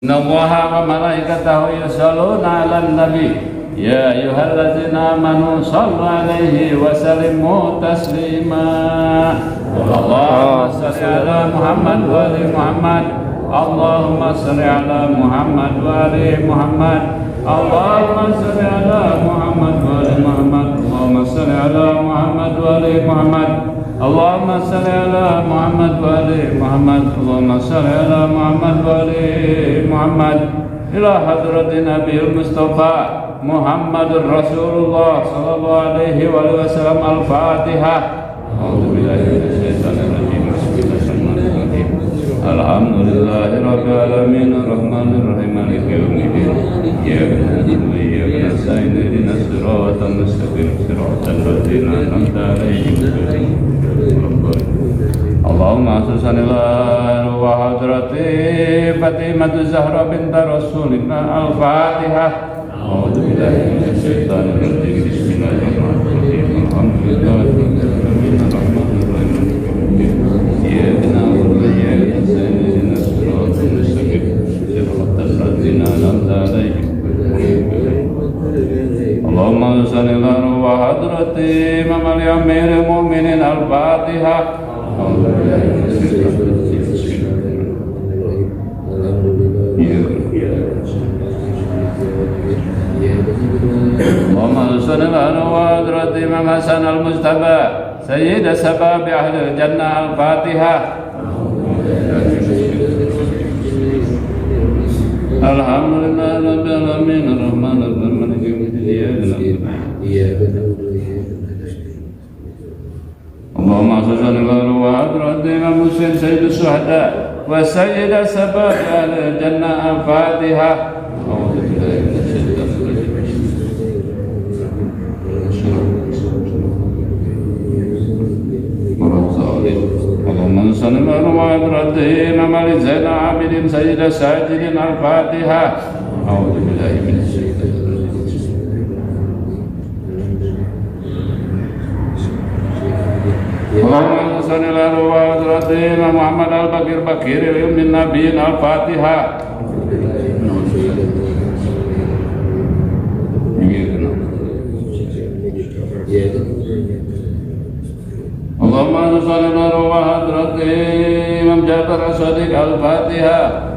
Inna Allaha wa malaikatahu yusholluna 'alan nabi ya ayyuhalladzina amanu shallu 'alaihi wa sallimu taslima. Allahumma shalli 'ala Muhammad wa ali Muhammad. Allahumma shalli 'ala Muhammad wa ali Muhammad. Allahumma shalli 'ala Muhammad wa ali Muhammad. Allahumma shalli 'ala Muhammad wa ali Muhammad. Allahumma shalli 'ala Muhammad wa ali Muhammad. Allahumma shalli 'ala Muhammad wa ali Muhammad. Ila hadratin Nabiyil Mustafa Muhammadur Rasulullah sallallahu alaihi wa sallam. Al-Fatihah. A'udzu billahi minasyaitonir rajim. Bismillahirrahmanirrahim. Alhamdulillahi rabbil alamin arrahmanir rahim maliki yaumiddin. Iyyaka na'budu wa iyyaka nasta'in ihdinas siratal mustaqim siratal ladzina an'amta 'alaihim. Allahumma salli wa hadrati Fatimatu Zahra binta Rasulillah. Al-Fatihah. A'udzu billahi minasyaitonir rajim. Bismillahirrahmanirrahim. Alhamdulillahi rabbil alamin. Iyyaka na'budu wa iyyaka nasta'in ihdinas siratal mustaqim siratal ladzina an'amta 'alaihim. Allahumma salli wa hadrati Imam al-Amiril Mu'minin. Al-Fatihah. Allahumma salli wa hadrati Imam Hasan al-Mustafa Sayyid sabab ahli jannah. Al-Fatihah. Alhamdulillah rabbil alamin arrahmanir rahim maliki yaumiddin. Iyyaka na'budu wa iyyaka nasta'in. Allahumma salli wa hadrati Imam Muslim Sayyidus Syuhada wa Sayyid sabab ahli jannah. Al-Fatihah. A'udzu billahi minasyaitonir rajim. Allahumma salli wa hadrati Imam Ali Zainal Abidin Sayyidas Sajidin. Al-Fatihah. A'udzu billahi minasyaitonir rajim. Allahumma salli wa hadrati Imam Muhammad Al-Baqir Baqir min Nabiyyin. Al-Fatihah. Allahumma salli wa hadrati Imam Ja'far As-Shadiq. Al-Fatihah.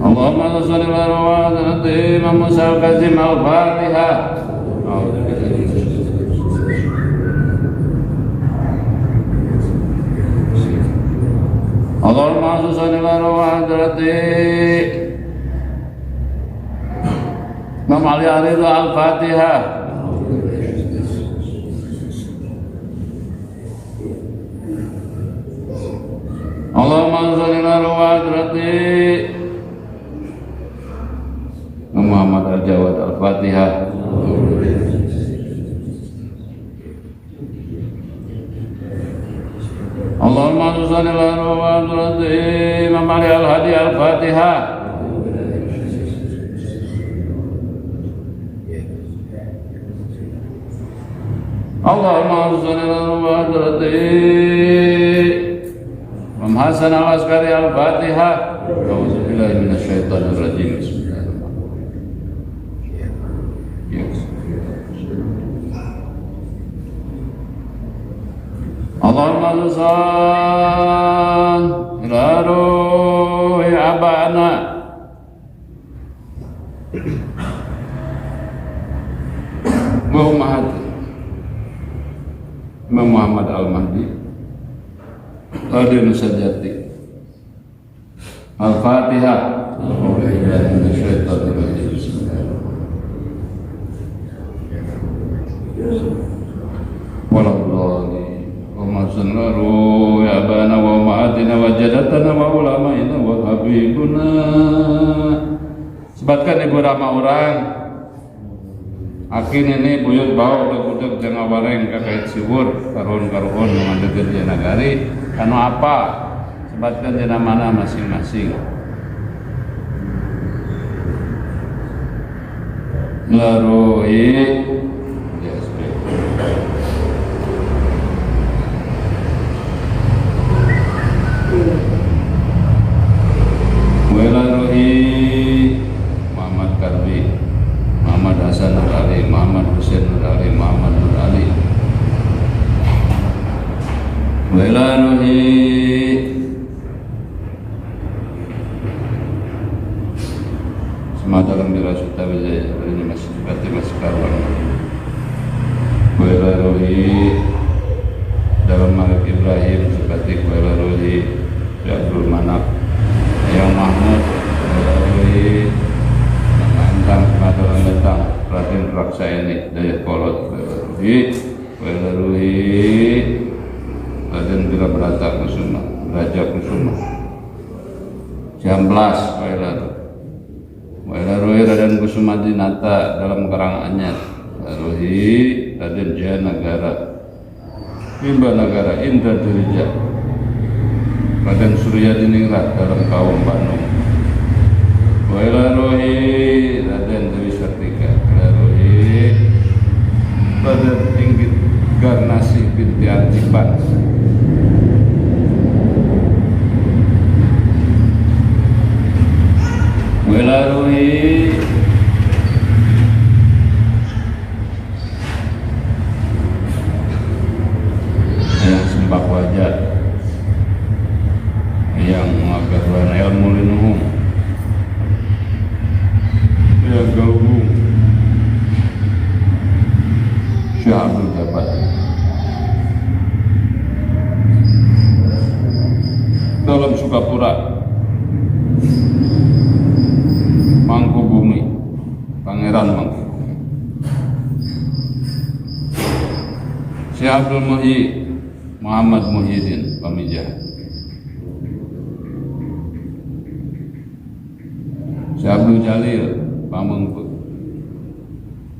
Allahumma salli wa hadrati Imam Musa Al-Kazim. Al-Fatihah. Allahumma salli wa hadrati Imam Ali Ridha. Al-Fatihah. Allahumma salli wa hadrati Muhammad Al-Jawad. Al-Fatihah. Allahumma salli wa hadrati Imam Ali Al-Hadi. Al-Fatihah. Allahumma salli wa hadrati Imam Hasan Al-Askari. Al-Fatihah. A'udzu billahi minasyaitonir rajim. Allahumma salli ila ruhi abana wa ummahati Imam Muhammad Al-Mahdi Radiyallahu Sajjati. Al-Fatihah. Allahumma salli ya abana wa ummahatina wa jaddatana wa ulama'ina wa habibuna. Sebatkan ibu rama orang akin ini buyut bau uduk-uduk jangan bareng kakait siwur karun-karun mengandung jana gari kanu apa sebatkan jana mana masing-masing. Laroi wa ila ruhi semadalam bila suta wijaya ini masih berarti masih karuan wa ila ruhi dalam Malik Ibrahim seperti wa ila ruhi Abdul Manap yang Mahmud wa ila ruhi tentang semadalam datang Raden Raksaini Daya Kolot wa ila ruhi Raden Bila Berata Kusuma Raja Kusuma Jamblas wa ila ruhi Raden Kusuma Dinata dalam karangannya ruhi Raden Jaya Negara Bimba Negara Indra Dirija Raden Surya Diningrat dalam kaum Bandung wa ila ruhi Raden Dewi Sartika wa ila ruhi Raden Inggit Garnasi binti Antipan wa ila ruhi yang sembah wajah yang mengajarkan ilmu linuhum yang gabung Syekh Abdul Jabbar dalam Sukapura Mangkubumi Pangeran Mangkubumi Syekh Abdul Muhyi Muhammad Muhyiddin Pamijah Syekh Abdul Jalil Pamengput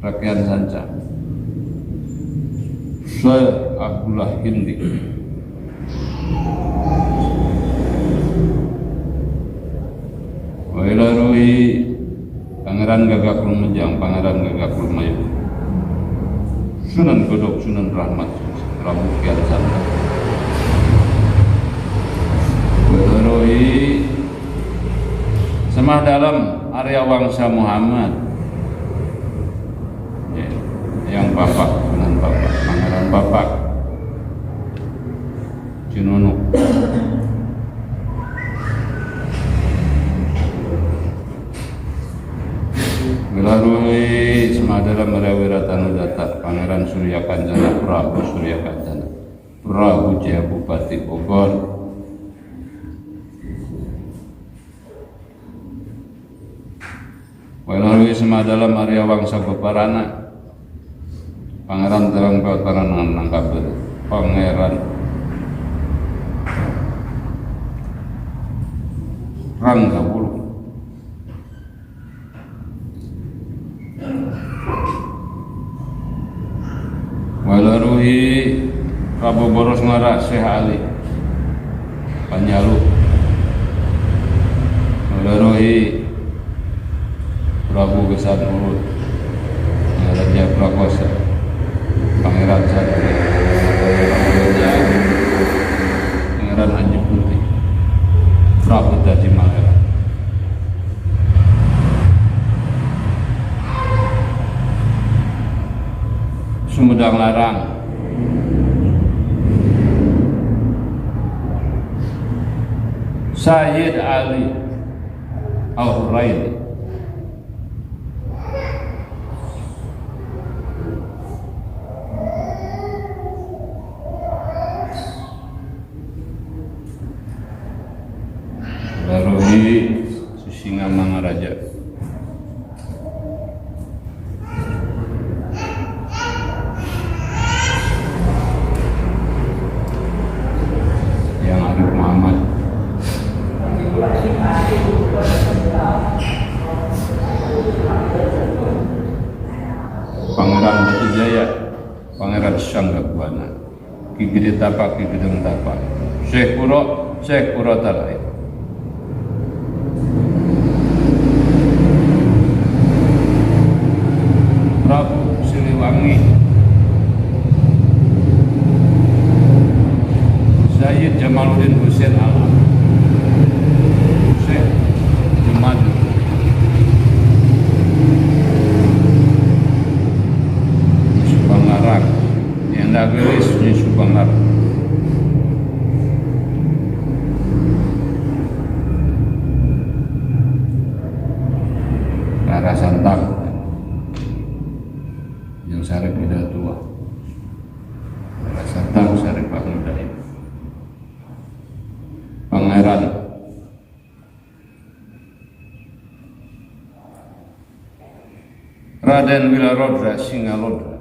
Rakyat Sanca Syekh Abdullah Hindi wa ila ruhi Pangeran Gagak Lumajang Pangeran Gagak Lumayu Sunan Godok Sunan Rahmat Prabu Kian Santa wa ila ruhi Semah dalam Arya Wangsa Muhammad ya, yang Bapak Sunan Bapak Pangeran Bapak Cinunuk Wilarui semah dalam Arya Wiratanudata Pangeran Surya Kancana Prabu Surya Kancana Prabu Jaya Bupati Bogor Walarui semah dalam Arya Wangsa Beparana Pangeran Terang Pautaran Nangkabel Pangeran Ranggabulu Walarui Prabu Boros Ngara Syekh Ali Panjalu Walarui Prabu Gesat Urut Raja Prakosa Pangeran Satria Pangeran Haji Putih Prabu Taji Malera Sumedang Larang Sayyid Ali Al-Huraili Baruhi Sisingamangaraja yang Arif Muhammad Pangeran Batujaya Pangeran Sanggabwana Ki Gede Tapa Ki Gedeng Tapa Syekh Puro Talai Prabu Siliwangi Sayyid Jamaluddin Husain Alam Syekh Jumat Subang Larang yang Nagelis di Subang Larang Pangeran Raden Wilarodra Singalodra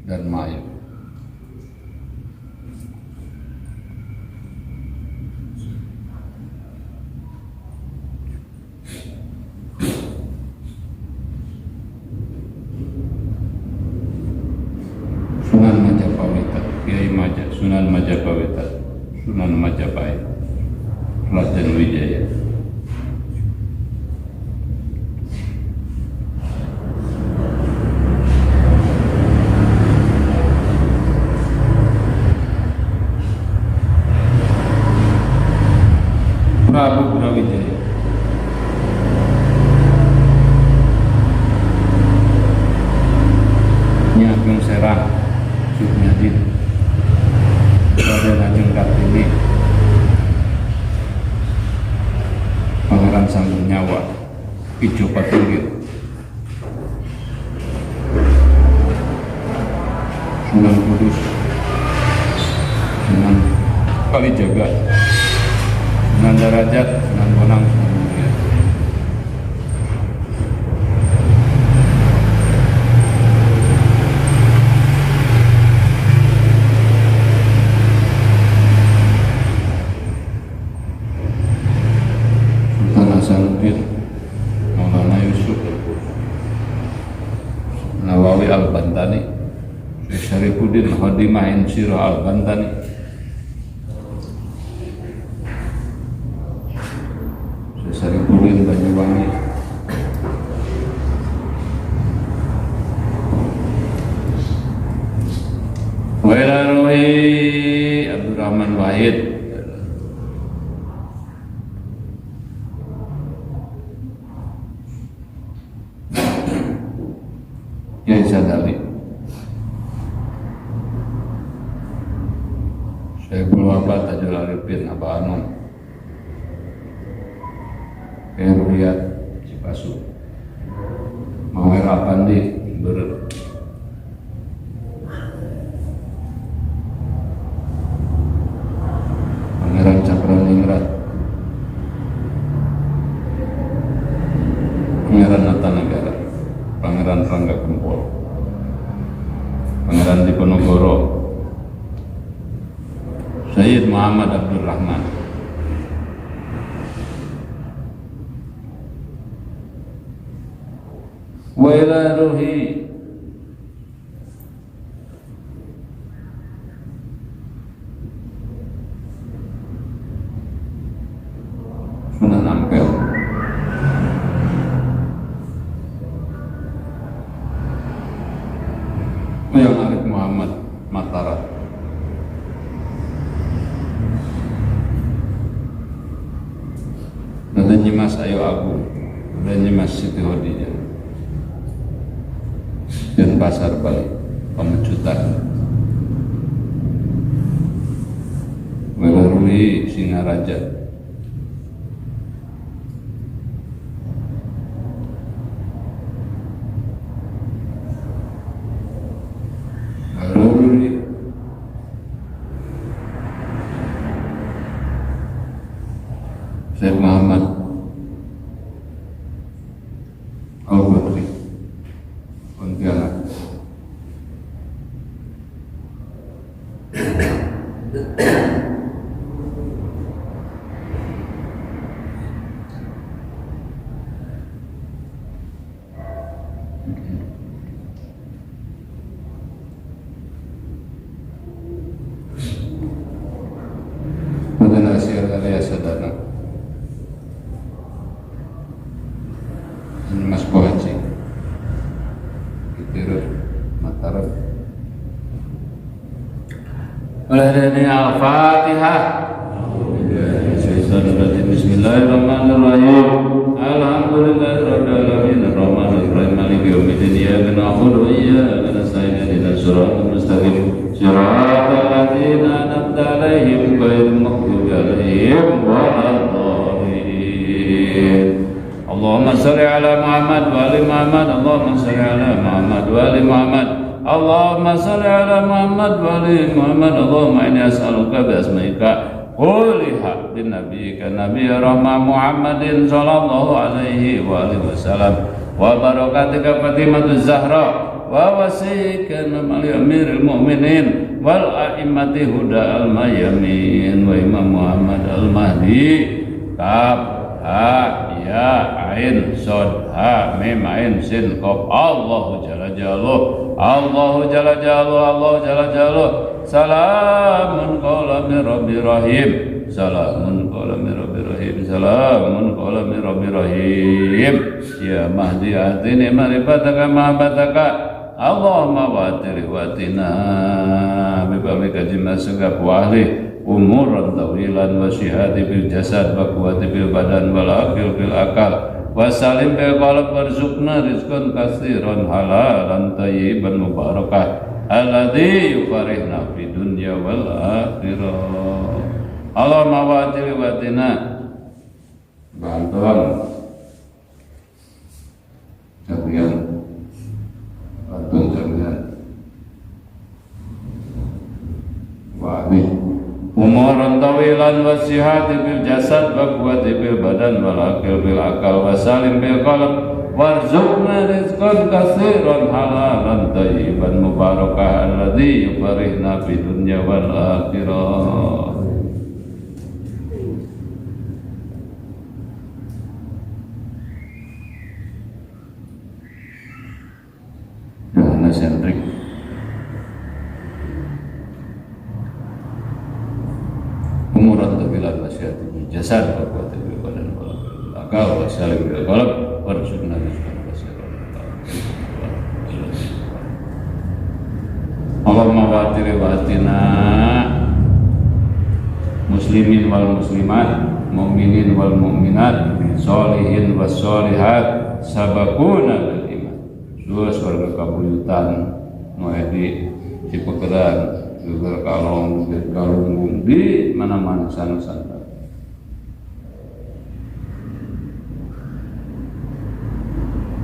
dan Mayu. Sunan Majapahit, Kiai Majapahit, Sunan Majapahit, Sunan Majapahit, Raden Wijaya. Prabu Brawijaya. Nyi Ageng Serang Suknyadin Raden Ajeng Kartini Pangeran Sanggung Nyawa Ijo Patunggil Sunan Kudus Sunan Kalijaga Sunan Darajat, Sunan Bonang, Sunan Muria. Sultan Hasanuddin, Maulana Yusuf, Nawawi Al-Bantani, Syekh Syarifuddin Khadimah Insiro Al-Bantani, Syarifuddin Banyuwangi, wa ila ruhi Abdurrahman Wahid, Kiai Sadali, Syekhul Wabah Tajul Arifin Abah Anum, Riyad Cipasu, Mawer Apandi Ber Pangeran Cakraningrat, Pangeran Natanagara, Pangeran Rangga Kempol, Pangeran Diponegoro, Sayyid Muhammad Abdul Rahman, wa ila ruhi Sunan Ampel, Yang Arif Muhammad Matarat, dan Nyimas Ayu Agung, dan Nyimas Siti Hodijah, dan Pasar Bali Pemecutan, Welarui Singaraja, Welarui Syekh Muhammad Al-Badri Pontianak, Badan Asia Karya Sadana, Mas Bohaji Kitirut Mataram. Al-Fatihah. Bismillahirrahmanirrahim. Alhamdulillahirabbil alamin arrahmanir rahim maliki yaumiddin iyyaka na'budu wa iyyaka nasta'in ihdinas siratal mustaqim siratal ladzina an'amta 'alaihim ghairil maghdubi 'alaihim waladdallin. Allahumma shalli ala Muhammad wa ali Muhammad. Allahumma shalli ala Muhammad wa ali Muhammad. Allahumma shalli ala Muhammad wa ali Muhammad. Allahumma inni as'aluka bi asma'ika Quliha bin nabiyika Nabi Rahmah Muhammadin sallallahu alaihi wa alihi wasallam wa barakatika Fatimatuz Zahra wa wasika Mali Amiril Mu'minin wal a'immati huda al-mayamin wa Imam Muhammad al-Mahdi kaf ha ya ain sod ha mim ain sin qaf Allahu jalla jalaluhu Allahu jalla jalaluhu Allahu jalla jalaluhu salamun qawlan min rabbir rahim salamun qawlan min rabbir rahim salamun qawlan min rabbir rahim ya mahdi atini marifataka mahabbataka Allahumma watir watina bibabika jimna segap wa ahli umuran tawilan wa syihati bil jasad wa quwati bil badan wal aqil bil akal wa salim bil qalb warzuqna rizqan katsiran halalan tayyiban mubarakah alladzi yufarihna fid dunya wal akhirah Allahumma watir watina bantuan sekalian bantuan sekalian wahdi umuran tawilan wa sihati bil jasad wa quwati bil badan wal aqil bil akal wa salim bil qalb warzuqna rizqan katsiran halalan tayyiban mubarakah alladzi yufarihna fid dunya wal akhirah Yohana sentrik umuran tawilan wa sihati bil jasad wa quwati bil badan wal akal wa salim bil qalb warzuqna rizqan katsiran Allahumma watir watina muslimin wal muslimat mu'minin wal mu'minat sholihin was sholihat sabaquna bil iman dua surga kabuyutan muedi di pekeran juga kalong di galunggung di mana-mana sana-sana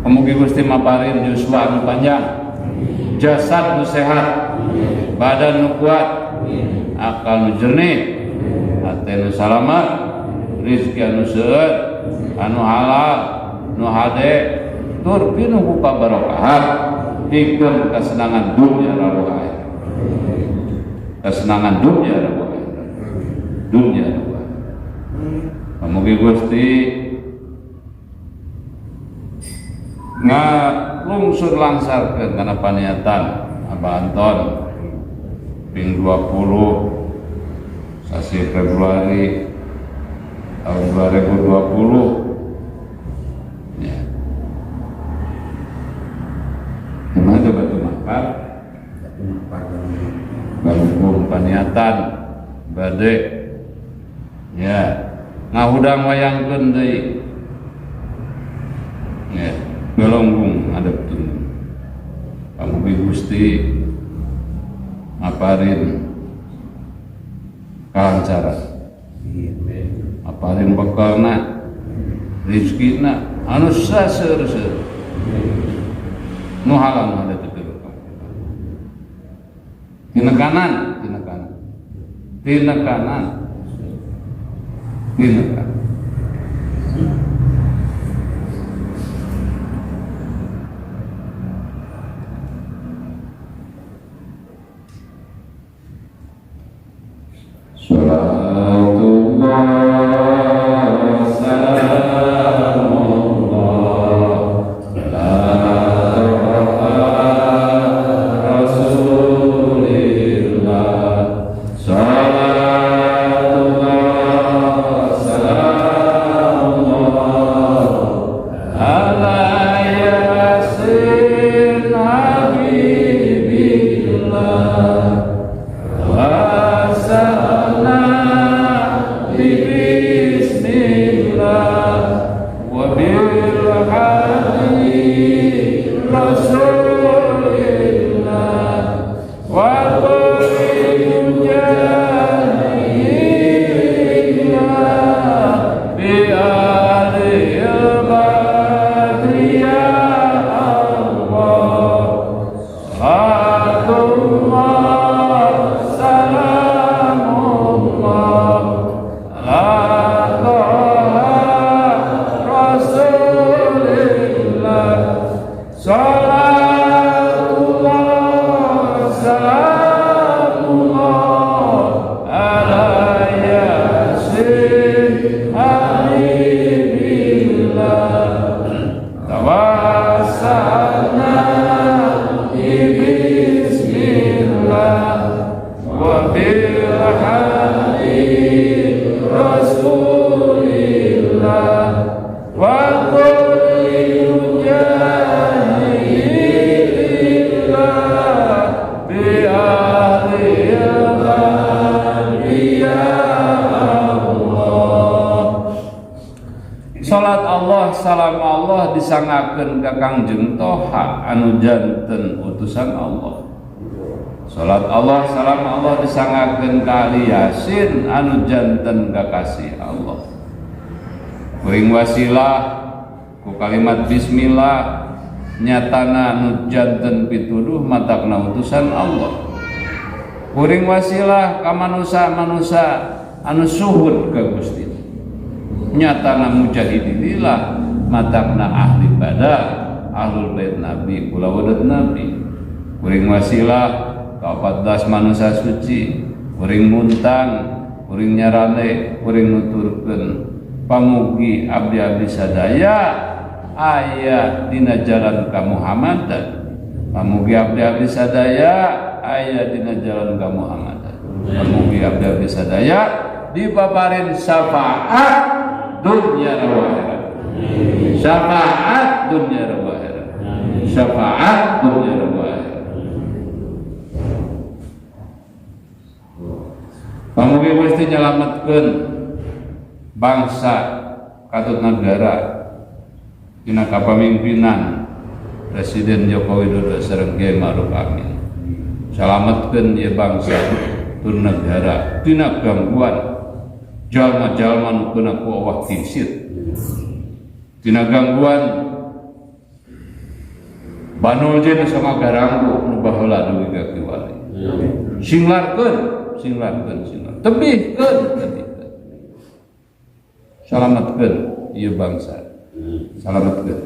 Mugi Gusti maparin yuswa anu panjang, jasad nu sehat, badan nu kuat, akal nu jernih, hati nu salamet, rizki anu seueur, anu halal, nu hade, tur pinu ku kabarokahan, pikeun kesenangan dunia rabu akhirat. Kesenangan dunia rabu akhirat. Dunia rabu akhirat. Mugi Gusti ngalungsur langsarkeun kana paniatan Abah Anton ping 20 sasi Februari tahun 2020 ya. Gimana batu makar balungkum paniatan bade ya ngahudang wayangkeun deui ya galunggung ada betul kamu Gusti ngaparin kalancaran ngaparin bekalna rizkina anu saseur-seur nu halal ada teu tina kanan Salam salam Allah disangakeun ka Kangjeng Toha anu janten utusan Allah. Salat Allah salam Allah disangakeun ka Ali Yasin anu janten kakasih Allah. Kuring wasilah ku kalimat bismillah nyatana anu janten pituduh matakna utusan Allah. Kuring wasilah ka manusia-manusia anu suhud ka Gusti nyatana mujahidillah matakna ahli badah ahlul bait Nabi kula wadat Nabi. Kuring wasilah ka 14 manusia suci, kuring muntang, kuring nyarane, kuring nuturkeun pamugi abdi-abdi sadaya aya dina jalan ka Muhammadan. Pamugi abdi-abdi sadaya aya dina jalan ka Muhammadan. Pamugi abdi-abdi sadaya dipaparin syafaat dunya wa akhirat. Syafaat dunya wa akhirat. Syafaat dunya wa akhirat. Pamugi Gusti nyelametkeun bangsa katut negara dina kapamimpinan Presiden Joko Widodo sareng Kiai Ma'ruf Amin. Salametkeun ieu bangsa tur negara dina gangguan jalma-jalma nu keuna ku Allah kisit. Dina gangguan banul jeung sama garangku nu baheula dugi ka kiwali. Singlarkeun tebihkeun salametkeun ieu bangsa. Salametkeun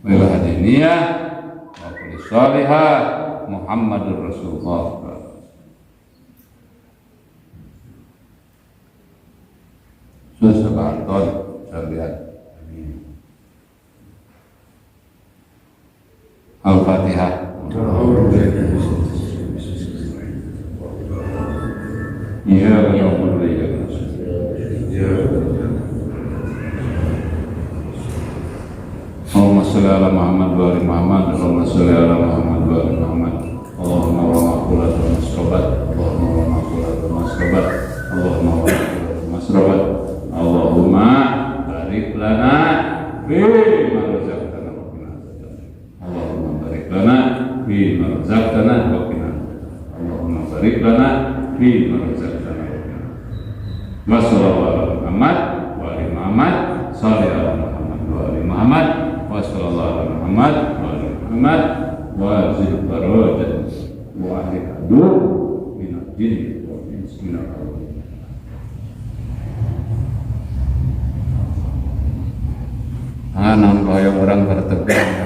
wa hadiniyah wa kulli shalihah Muhammadur Rasulullah. Sesabanton sekalian. Al-Fatihah. Ya Rabbul Alamin. Allahumma shalli ala Muhammad wa ali Muhammad. Allahumma shalli ala Muhammad wa ali Muhammad. Allahumma wa maqbulat wa masrobat. Allahumma wa maqbulat wa masrobat. Allahumma wa maqbulat wa masrobat. Allahumma barik lana fi ma razaqtana wa qina adzabannar. Allahumma barik lana fi ma razaqtana wa qina. Allahumma barik lana fi ma razaqtana wa qina. Wa sallallahu ala Muhammad wa ali Muhammad. Shalli ala Muhammad wa ali Muhammad. Wa sallallahu ala Muhammad wa ali Muhammad. Wa zid barajat wa ahadu min ad-din wa min sunnah. Naon kaya orang bertegang